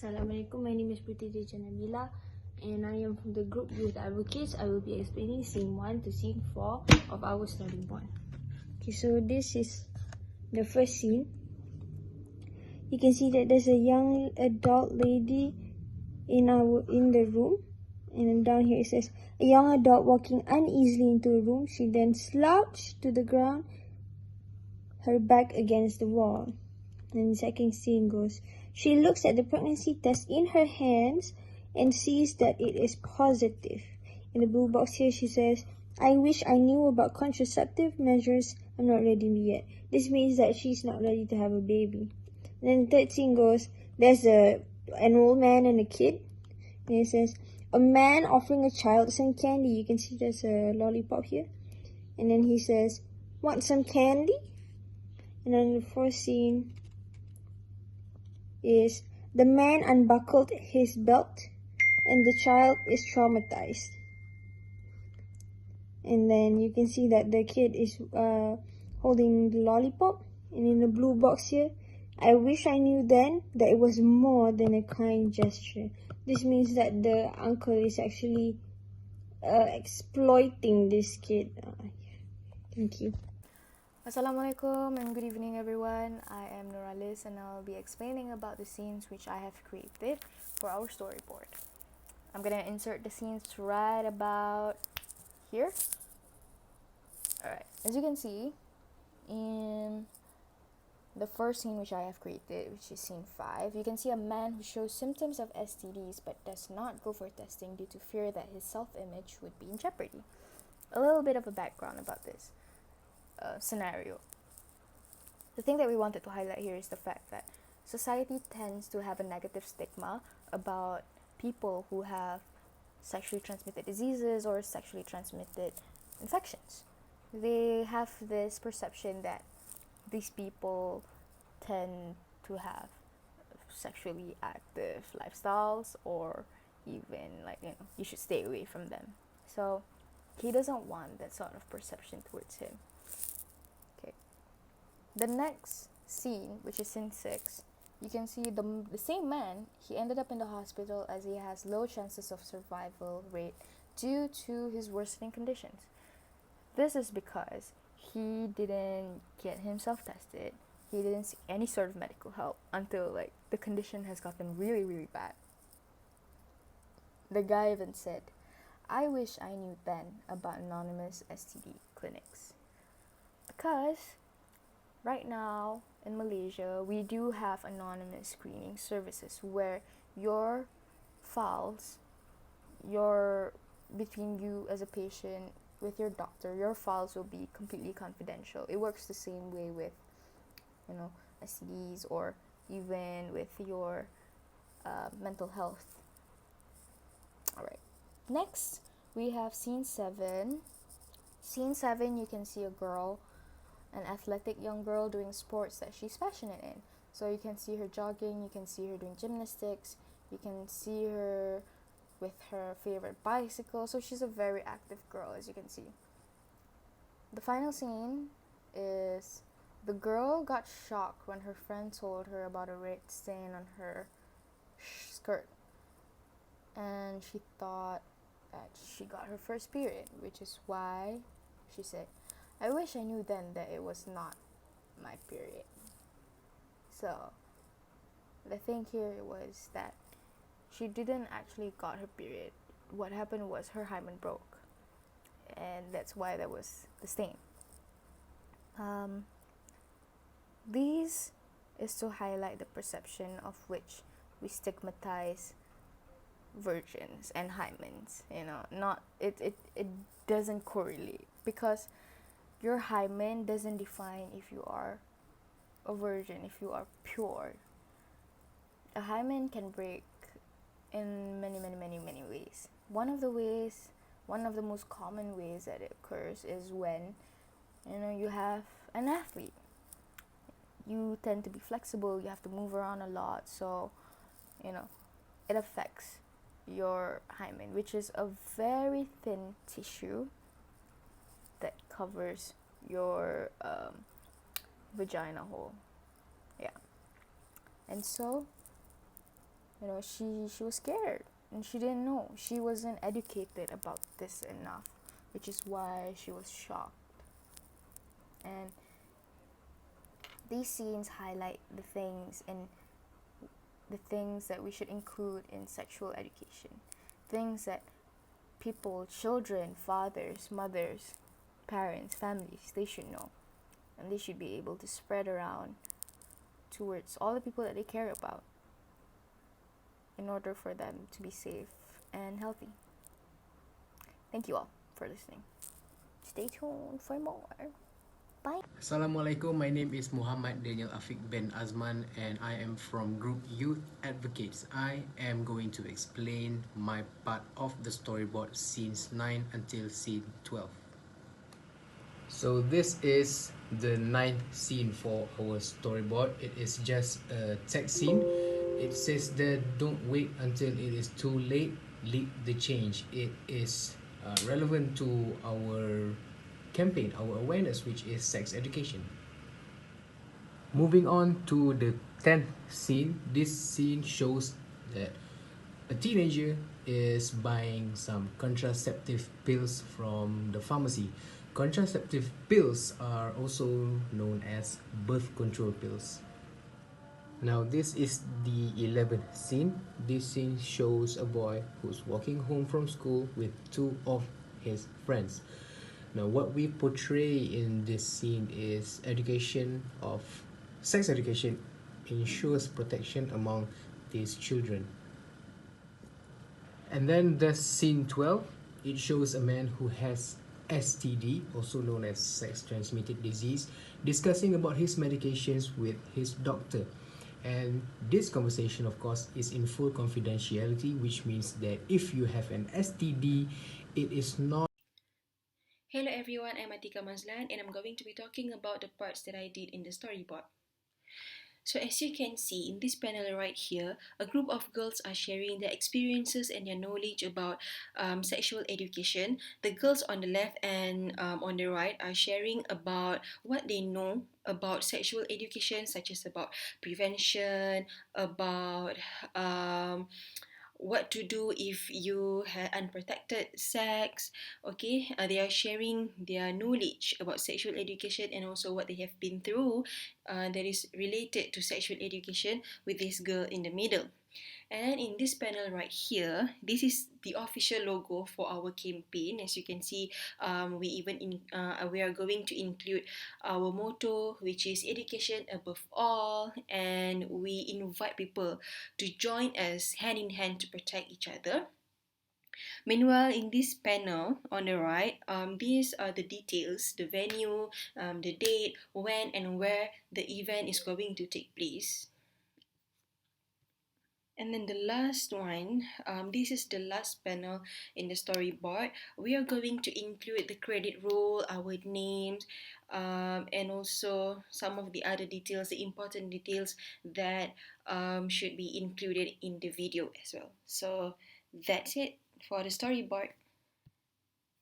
Assalamualaikum, my name is Putri Nabila and I am from the group Youth Advocates. I will be explaining scene 1 to scene 4 of our storyboard. Okay, so this is the first scene. You can see that there's a young adult lady in the room, and then down here it says a young adult walking uneasily into a room. She then slouched to the ground, her back against the wall. And the second scene goes, she looks at the pregnancy test in her hands and sees that it is positive. In the blue box here she says, I wish I knew about contraceptive measures. I'm not ready yet. This means that she's not ready to have a baby. And then the third scene goes, there's an old man and a kid. And it says, a man offering a child some candy. You can see there's a lollipop here. And then he says, want some candy? And then the fourth scene is the man unbuckled his belt and the child is traumatized. And then you can see that the kid is holding the lollipop. And in the blue box here, I wish I knew then that it was more than a kind gesture. This means that the uncle is actually exploiting this kid. Thank you. Assalamualaikum and good evening everyone. I am Nuralis and I'll be explaining about the scenes which I have created for our storyboard. I'm gonna insert the scenes right about here. Alright, as you can see, in the first scene which I have created, which is scene 5, you can see a man who shows symptoms of STDs but does not go for testing due to fear that his self-image would be in jeopardy. A little bit of a background about this scenario. The thing that we wanted to highlight here is the fact that society tends to have a negative stigma about people who have sexually transmitted diseases or sexually transmitted infections. They have this perception that these people tend to have sexually active lifestyles, or even you should stay away from them. So he doesn't want that sort of perception towards him. Okay. The next scene, which is scene 6, you can see the same man. He ended up in the hospital as he has low chances of survival rate due to his worsening conditions. This is because he didn't get himself tested. He didn't seek any sort of medical help until the condition has gotten really, really bad. The guy even said, I wish I knew then about anonymous STD clinics. Because right now in Malaysia, we do have anonymous screening services where your files, between you as a patient with your doctor, your files will be completely confidential. It works the same way with, STDs or even with your mental health. Alright. Next, we have scene 7. Scene 7, you can see a girl, an athletic young girl doing sports that she's passionate in. So you can see her jogging, you can see her doing gymnastics, you can see her with her favorite bicycle. So she's a very active girl, as you can see. The final scene is the girl got shocked when her friend told her about a red stain on her skirt. And she thought that she got her first period, which is why she said, I wish I knew then that it was not my period. So the thing here was that she didn't actually got her period. What happened was her hymen broke, and that's why there was the stain. These is to highlight the perception of which we stigmatize virgins and hymens. It doesn't correlate, because your hymen doesn't define if you are a virgin, if you are pure. A hymen can break in many ways. One of the most common ways that it occurs is when you have an athlete. You tend to be flexible, you have to move around a lot, so it affects your hymen, which is a very thin tissue that covers your vagina hole. Yeah. And so You know, she was scared and she didn't know. She wasn't educated about this enough, which is why she was shocked. And these scenes highlight the things that we should include in sexual education. Things that people, children, fathers, mothers, parents, families, they should know. And they should be able to spread around towards all the people that they care about in order for them to be safe and healthy. Thank you all for listening. Stay tuned for more. Bye. Assalamualaikum, my name is Muhammad Daniel Afiq bin Azman and I am from Group Youth Advocates. I am going to explain my part of the storyboard scenes 9 until scene 12. So this is the 9th scene for our storyboard. It is just a text scene. It says that don't wait until it is too late, lead the change. It is relevant to our campaign, our awareness, which is sex education. Moving on to the 10th scene, this scene shows that a teenager is buying some contraceptive pills from the pharmacy. Contraceptive pills are also known as birth control pills. Now this is the 11th scene. This scene shows a boy who's walking home from school with two of his friends. Now what we portray in this scene is sex education ensures protection among these children. And then the scene 12, it shows a man who has STD, also known as sex transmitted disease, discussing about his medications with his doctor. And this conversation, of course, is in full confidentiality, which means that if you have an STD, it is not. Hello everyone, I'm Atika Mazlan and I'm going to be talking about the parts that I did in the storyboard. So as you can see in this panel right here, a group of girls are sharing their experiences and their knowledge about sexual education. The girls on the left and on the right are sharing about what they know about sexual education, such as about prevention, about what to do if you had unprotected sex. Okay, they are sharing their knowledge about sexual education and also what they have been through that is related to sexual education with this girl in the middle. And in this panel right here, this is the official logo for our campaign. As you can see, we are going to include our motto, which is education above all, and we invite people to join us hand in hand to protect each other. Meanwhile, in this panel on the right, these are the details, the venue, the date, when and where the event is going to take place. And then the last one, this is the last panel in the storyboard. We are going to include the credit roll, our names, and also some of the other details, the important details that should be included in the video as well. So that's it for the storyboard.